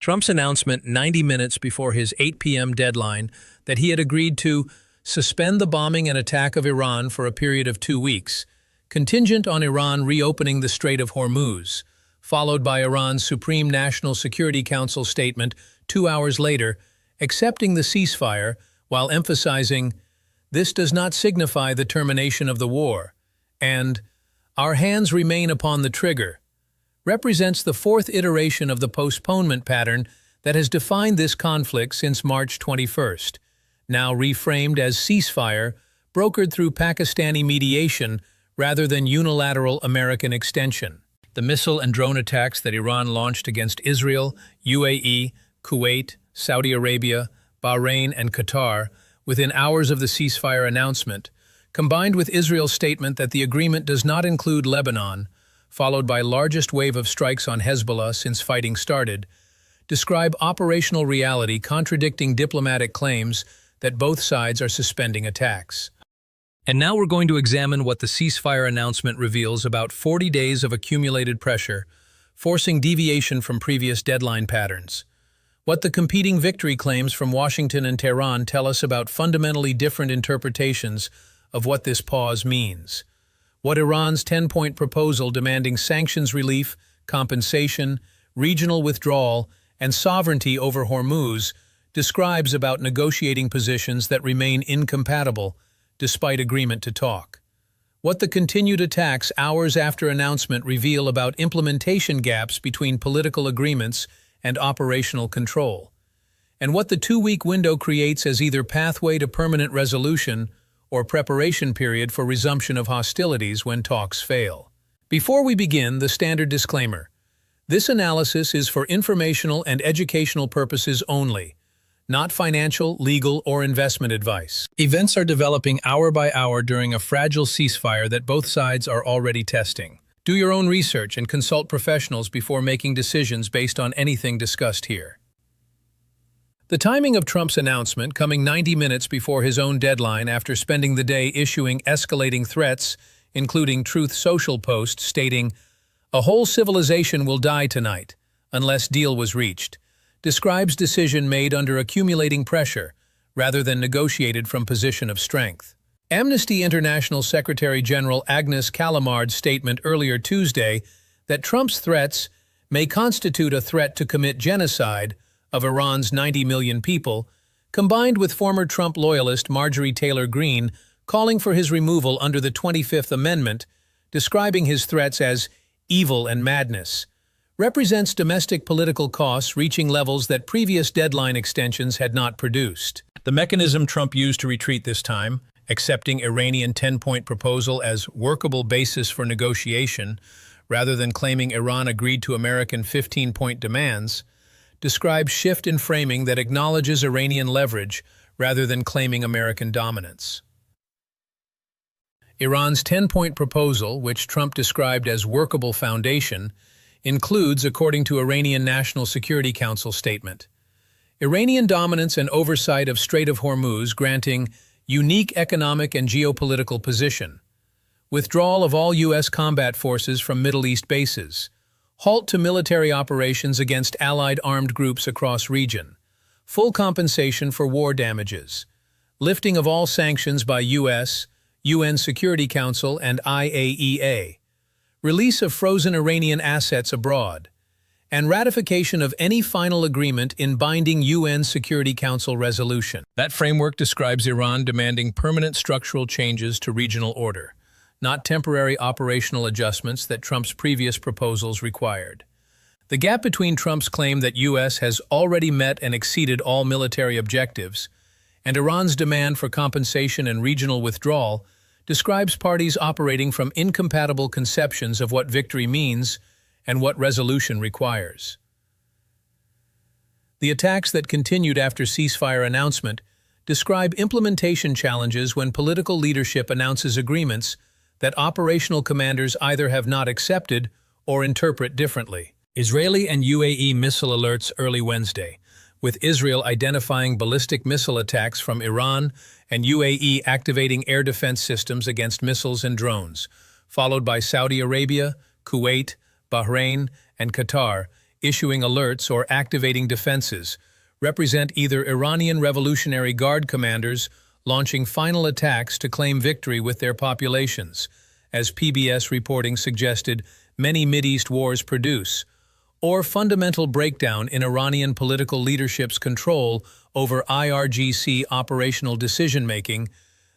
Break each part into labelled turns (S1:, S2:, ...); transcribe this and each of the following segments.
S1: Trump's announcement 90 minutes before his 8 p.m. deadline that he had agreed to suspend the bombing and attack of Iran for a period of 2 weeks, contingent on Iran reopening the Strait of Hormuz, followed by Iran's Supreme National Security Council statement 2 hours later, accepting the ceasefire while emphasizing, "This does not signify the termination of the war," and "Our hands remain upon the trigger," represents the fourth iteration of the postponement pattern that has defined this conflict since March 21st, now reframed as ceasefire, brokered through Pakistani mediation rather than unilateral American extension. The missile and drone attacks that Iran launched against Israel, UAE, Kuwait, Saudi Arabia, Bahrain, and Qatar within hours of the ceasefire announcement, combined with Israel's statement that the agreement does not include Lebanon, followed by largest wave of strikes on Hezbollah since fighting started, describe operational reality contradicting diplomatic claims that both sides are suspending attacks. And now we're going to examine what the ceasefire announcement reveals about 40 days of accumulated pressure, forcing deviation from previous deadline patterns. What the competing victory claims from Washington and Tehran tell us about fundamentally different interpretations of what this pause means. What Iran's 10-point proposal demanding sanctions relief, compensation, regional withdrawal, and sovereignty over Hormuz describes about negotiating positions that remain incompatible despite agreement to talk. What the continued attacks hours after announcement reveal about implementation gaps between political agreements and operational control. And what the 2-week window creates as either pathway to permanent resolution or preparation period for resumption of hostilities when talks fail. Before we begin, the standard disclaimer. This analysis is for informational and educational purposes only, not financial, legal, or investment advice. Events are developing hour by hour during a fragile ceasefire that both sides are already testing. Do your own research and consult professionals before making decisions based on anything discussed here. The timing of Trump's announcement, coming 90 minutes before his own deadline after spending the day issuing escalating threats, including Truth Social posts stating, "A whole civilization will die tonight, unless deal was reached," describes decision made under accumulating pressure, rather than negotiated from position of strength. Amnesty International Secretary General Agnes Callamard's statement earlier Tuesday that Trump's threats may constitute a threat to commit genocide of Iran's 90 million people, combined with former Trump loyalist Marjorie Taylor Greene calling for his removal under the 25th Amendment, describing his threats as evil and madness, represents domestic political costs reaching levels that previous deadline extensions had not produced. The mechanism Trump used to retreat this time, accepting Iranian 10-point proposal as workable basis for negotiation, rather than claiming Iran agreed to American 15-point demands, describes shift in framing that acknowledges Iranian leverage rather than claiming American dominance. Iran's 10-point proposal, which Trump described as workable foundation, includes, according to Iranian National Security Council statement, Iranian dominance and oversight of Strait of Hormuz granting unique economic and geopolitical position, withdrawal of all U.S. combat forces from Middle East bases, halt to military operations against allied armed groups across region, full compensation for war damages, lifting of all sanctions by U.S., UN Security Council, and IAEA, release of frozen Iranian assets abroad, and ratification of any final agreement in binding UN Security Council resolution. That framework describes Iran demanding permanent structural changes to regional order, not temporary operational adjustments that Trump's previous proposals required. The gap between Trump's claim that U.S. has already met and exceeded all military objectives and Iran's demand for compensation and regional withdrawal describes parties operating from incompatible conceptions of what victory means and what resolution requires. The attacks that continued after ceasefire announcement describe implementation challenges when political leadership announces agreements that operational commanders either have not accepted or interpret differently. Israeli and UAE missile alerts early Wednesday, with Israel identifying ballistic missile attacks from Iran and UAE activating air defense systems against missiles and drones, followed by Saudi Arabia, Kuwait, Bahrain, and Qatar issuing alerts or activating defenses, represent either Iranian Revolutionary Guard commanders launching final attacks to claim victory with their populations, as PBS reporting suggested many Mideast wars produce, or fundamental breakdown in Iranian political leadership's control over IRGC operational decision-making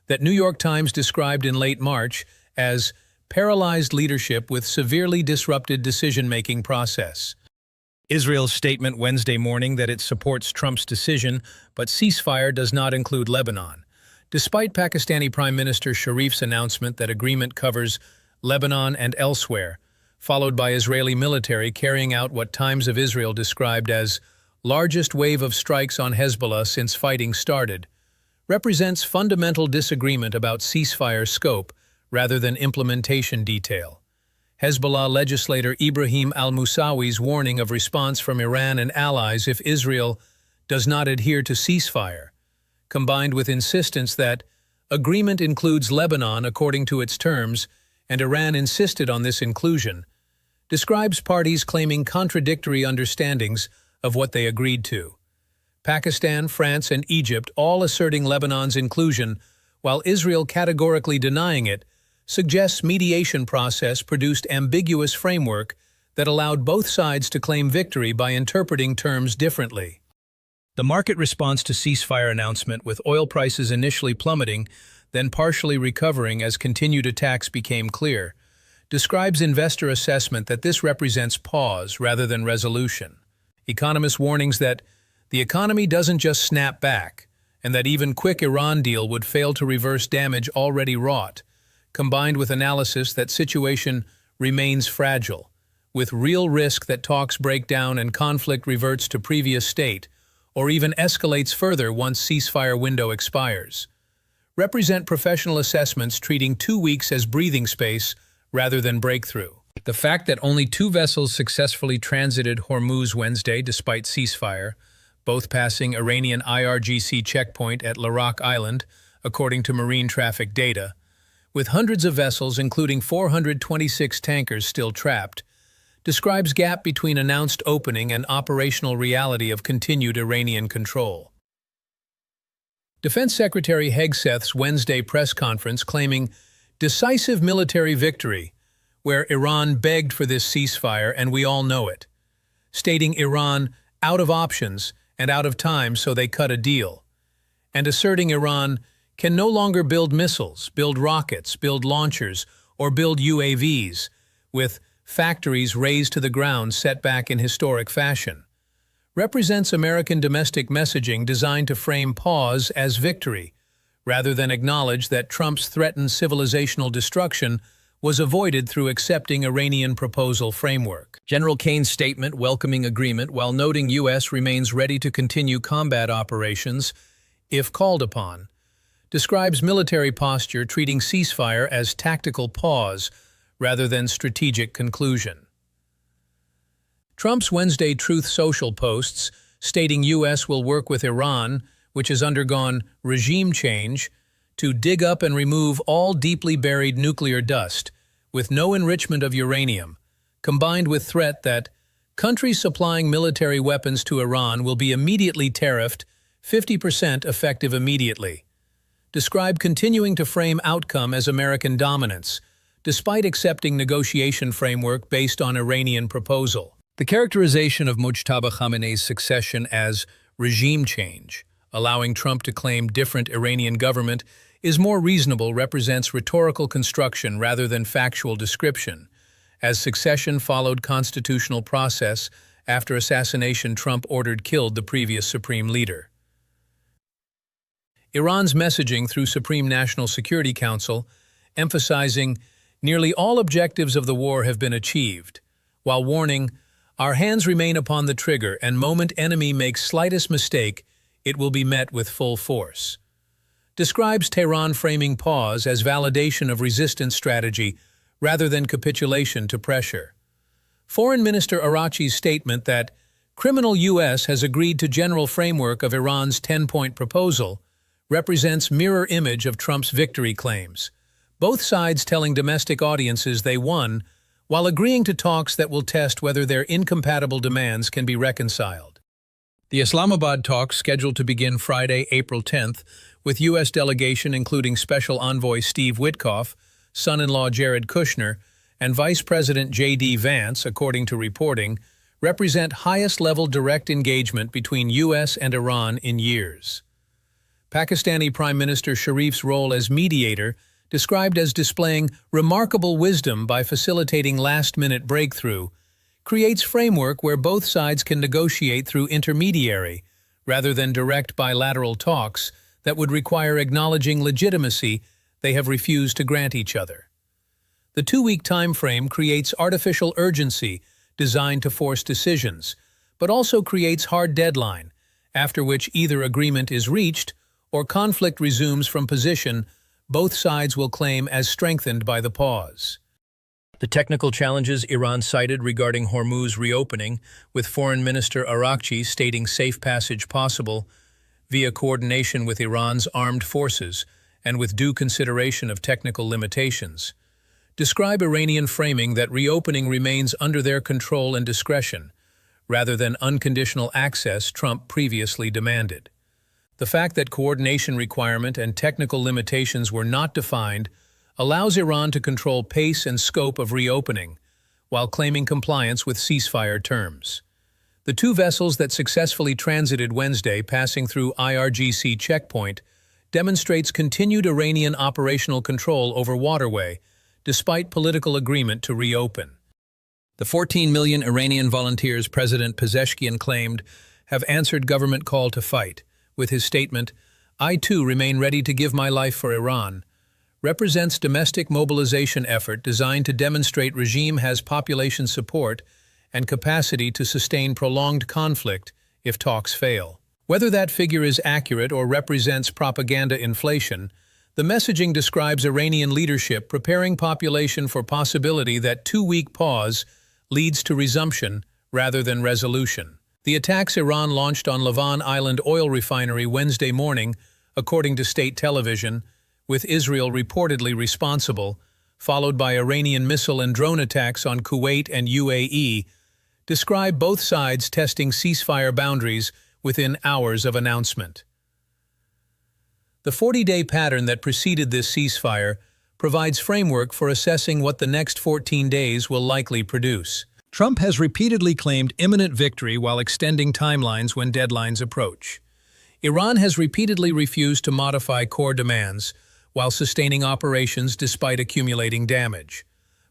S1: that New York Times described in late March as paralyzed leadership with severely disrupted decision-making process. Israel's statement Wednesday morning that it supports Trump's decision, but ceasefire does not include Lebanon. Despite Pakistani Prime Minister Sharif's announcement that agreement covers Lebanon and elsewhere, followed by Israeli military carrying out what Times of Israel described as largest wave of strikes on Hezbollah since fighting started, represents fundamental disagreement about ceasefire scope rather than implementation detail. Hezbollah legislator Ibrahim al-Musawi's warning of response from Iran and allies if Israel does not adhere to ceasefire, combined with insistence that agreement includes Lebanon according to its terms, and Iran insisted on this inclusion, describes parties claiming contradictory understandings of what they agreed to. Pakistan, France, and Egypt all asserting Lebanon's inclusion, while Israel categorically denying it, suggests mediation process produced ambiguous framework that allowed both sides to claim victory by interpreting terms differently. The market response to ceasefire announcement, with oil prices initially plummeting, then partially recovering as continued attacks became clear, describes investor assessment that this represents pause rather than resolution. Economists' warnings that the economy doesn't just snap back, and that even quick Iran deal would fail to reverse damage already wrought, combined with analysis that situation remains fragile, with real risk that talks break down and conflict reverts to previous state, or even escalates further once ceasefire window expires, represent professional assessments treating 2 weeks as breathing space rather than breakthrough. The fact that only 2 vessels successfully transited Hormuz Wednesday despite ceasefire, both passing Iranian IRGC checkpoint at Larak Island, according to marine traffic data, with hundreds of vessels, including 426 tankers, still trapped, describes gap between announced opening and operational reality of continued Iranian control. Defense Secretary Hegseth's Wednesday press conference claiming decisive military victory, where Iran begged for this ceasefire and we all know it, stating Iran out of options and out of time so they cut a deal, and asserting Iran can no longer build missiles, build rockets, build launchers, or build UAVs, with factories razed to the ground set back in historic fashion, represents American domestic messaging designed to frame pause as victory, rather than acknowledge that Trump's threatened civilizational destruction was avoided through accepting Iranian proposal framework. General Kane's statement welcoming agreement while noting U.S. remains ready to continue combat operations if called upon, describes military posture treating ceasefire as tactical pause rather than strategic conclusion. Trump's Wednesday Truth Social posts stating U.S. will work with Iran, which has undergone regime change, to dig up and remove all deeply buried nuclear dust, with no enrichment of uranium, combined with threat that countries supplying military weapons to Iran will be immediately tariffed, 50% effective immediately, describe continuing to frame outcome as American dominance, despite accepting negotiation framework based on Iranian proposal. The characterization of Mujtaba Khamenei's succession as regime change, allowing Trump to claim different Iranian government, is more reasonable, represents rhetorical construction rather than factual description, as succession followed constitutional process after assassination Trump ordered killed the previous supreme leader. Iran's messaging through Supreme National Security Council, emphasizing nearly all objectives of the war have been achieved, while warning, our hands remain upon the trigger and moment enemy makes slightest mistake, it will be met with full force. Describes Tehran framing pause as validation of resistance strategy rather than capitulation to pressure. Foreign Minister Araghchi's statement that criminal U.S. has agreed to general framework of Iran's 10-point proposal represents mirror image of Trump's victory claims, both sides telling domestic audiences they won, while agreeing to talks that will test whether their incompatible demands can be reconciled. The Islamabad talks, scheduled to begin Friday, April 10th, with U.S. delegation including Special Envoy Steve Witkoff, son-in-law Jared Kushner, and Vice President J.D. Vance, according to reporting, represent highest-level direct engagement between U.S. and Iran in years. Pakistani Prime Minister Sharif's role as mediator, described as displaying remarkable wisdom by facilitating last-minute breakthrough, creates framework where both sides can negotiate through intermediary, rather than direct bilateral talks that would require acknowledging legitimacy they have refused to grant each other. The two-week time frame creates artificial urgency designed to force decisions, but also creates hard deadline, after which either agreement is reached or conflict resumes from position both sides will claim as strengthened by the pause. The technical challenges Iran cited regarding Hormuz reopening, with Foreign Minister Araghchi stating safe passage possible via coordination with Iran's armed forces and with due consideration of technical limitations, describe Iranian framing that reopening remains under their control and discretion, rather than unconditional access Trump previously demanded. The fact that coordination requirement and technical limitations were not defined allows Iran to control pace and scope of reopening, while claiming compliance with ceasefire terms. The two vessels that successfully transited Wednesday passing through IRGC checkpoint demonstrates continued Iranian operational control over waterway, despite political agreement to reopen. The 14 million Iranian volunteers President Pezeshkian claimed have answered government call to fight, with his statement, "I too remain ready to give my life for Iran," represents domestic mobilization effort designed to demonstrate regime has population support and capacity to sustain prolonged conflict if talks fail. Whether that figure is accurate or represents propaganda inflation, the messaging describes Iranian leadership preparing population for possibility that two-week pause leads to resumption rather than resolution. The attacks Iran launched on Lavon Island oil refinery Wednesday morning, according to state television, with Israel reportedly responsible, followed by Iranian missile and drone attacks on Kuwait and UAE, describe both sides testing ceasefire boundaries within hours of announcement. The 40-day pattern that preceded this ceasefire provides framework for assessing what the next 14 days will likely produce. Trump has repeatedly claimed imminent victory while extending timelines when deadlines approach. Iran has repeatedly refused to modify core demands while sustaining operations despite accumulating damage.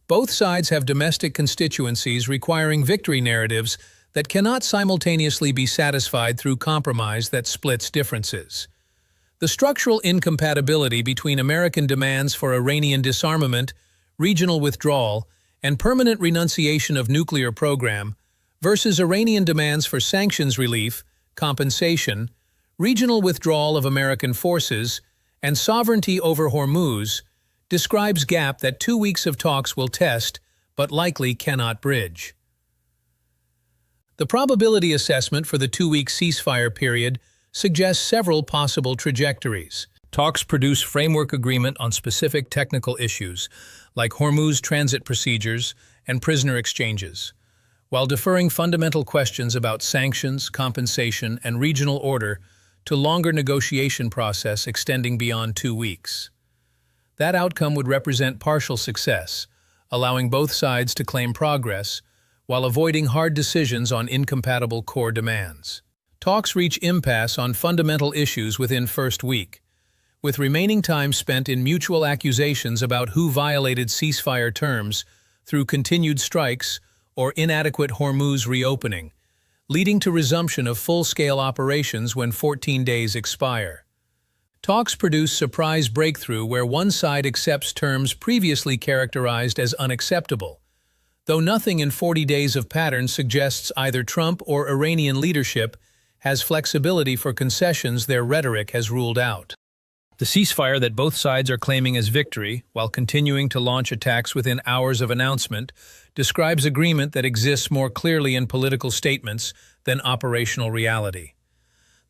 S1: Both sides have domestic constituencies requiring victory narratives that cannot simultaneously be satisfied through compromise that splits differences. The structural incompatibility between American demands for Iranian disarmament, regional withdrawal, and permanent renunciation of nuclear program versus Iranian demands for sanctions relief, compensation, regional withdrawal of American forces, and sovereignty over Hormuz describes gap that 2 weeks of talks will test, but likely cannot bridge. The probability assessment for the 2-week ceasefire period suggests several possible trajectories. Talks produce framework agreement on specific technical issues, like Hormuz transit procedures and prisoner exchanges, while deferring fundamental questions about sanctions, compensation, and regional order to longer negotiation process extending beyond 2 weeks. That outcome would represent partial success, allowing both sides to claim progress, while avoiding hard decisions on incompatible core demands. Talks reach impasse on fundamental issues within first week, with remaining time spent in mutual accusations about who violated ceasefire terms through continued strikes or inadequate Hormuz reopening, leading to resumption of full-scale operations when 14 days expire. Talks produce surprise breakthrough where one side accepts terms previously characterized as unacceptable, though nothing in 40 days of pattern suggests either Trump or Iranian leadership has flexibility for concessions their rhetoric has ruled out. The ceasefire that both sides are claiming as victory, while continuing to launch attacks within hours of announcement, describes agreement that exists more clearly in political statements than operational reality.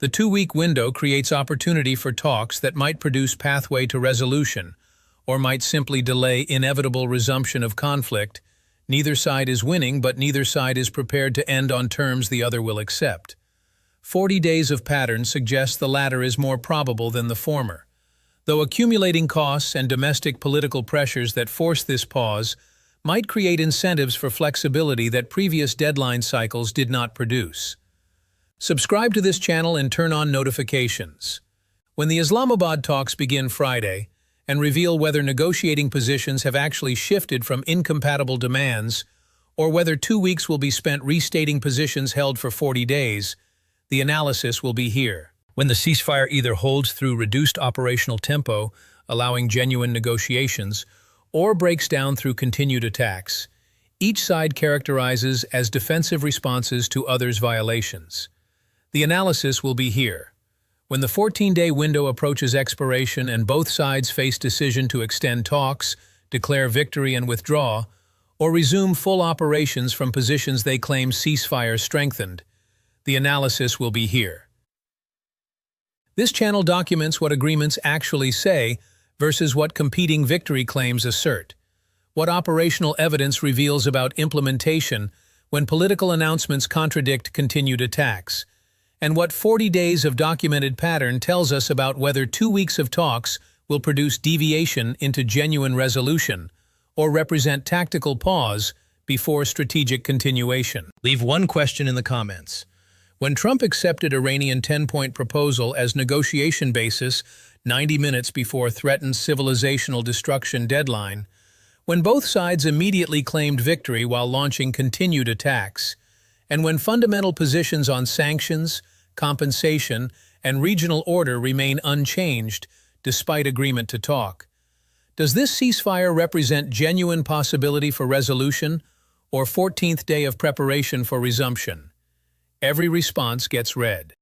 S1: The 2-week window creates opportunity for talks that might produce pathway to resolution, or might simply delay inevitable resumption of conflict, Neither side is winning, but neither side is prepared to end on terms the other will accept. 40 days of pattern suggests the latter is more probable than the former, though accumulating costs and domestic political pressures that force this pause might create incentives for flexibility that previous deadline cycles did not produce. Subscribe to this channel and turn on notifications. When the Islamabad talks begin Friday and reveal whether negotiating positions have actually shifted from incompatible demands or whether 2 weeks will be spent restating positions held for 40 days, the analysis will be here. When the ceasefire either holds through reduced operational tempo, allowing genuine negotiations, or breaks down through continued attacks, each side characterizes as defensive responses to others' violations. The analysis will be here. When the 14-day window approaches expiration and both sides face decision to extend talks, declare victory and withdraw, or resume full operations from positions they claim ceasefire strengthened, the analysis will be here. This channel documents what agreements actually say versus what competing victory claims assert, what operational evidence reveals about implementation when political announcements contradict continued attacks, and what 40 days of documented pattern tells us about whether 2 weeks of talks will produce deviation into genuine resolution or represent tactical pause before strategic continuation. Leave one question in the comments. When Trump accepted Iranian 10-point proposal as negotiation basis 90 minutes before threatened civilizational destruction deadline, when both sides immediately claimed victory while launching continued attacks, and when fundamental positions on sanctions, compensation, and regional order remain unchanged despite agreement to talk, does this ceasefire represent genuine possibility for resolution or 14th day of preparation for resumption? Every response gets read.